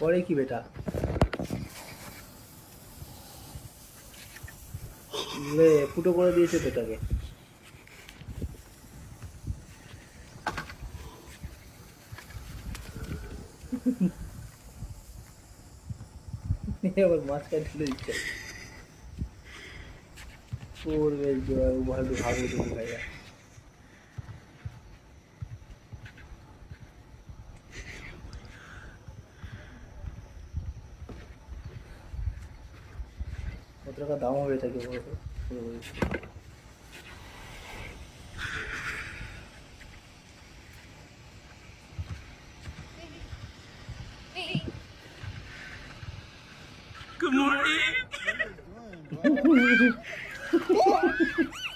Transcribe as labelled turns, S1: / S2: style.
S1: পরে কি বেটা ফুটো করে দিয়েছে বেটাকে। আবার মাঝখানে ঠেলে দিচ্ছে। করবে ভালো ভাবো তুমি ভাইয়া। কত টাকা দাম হবে এটাকে বলবো পুরোপুরি।
S2: Good morning. What are you doing, bro?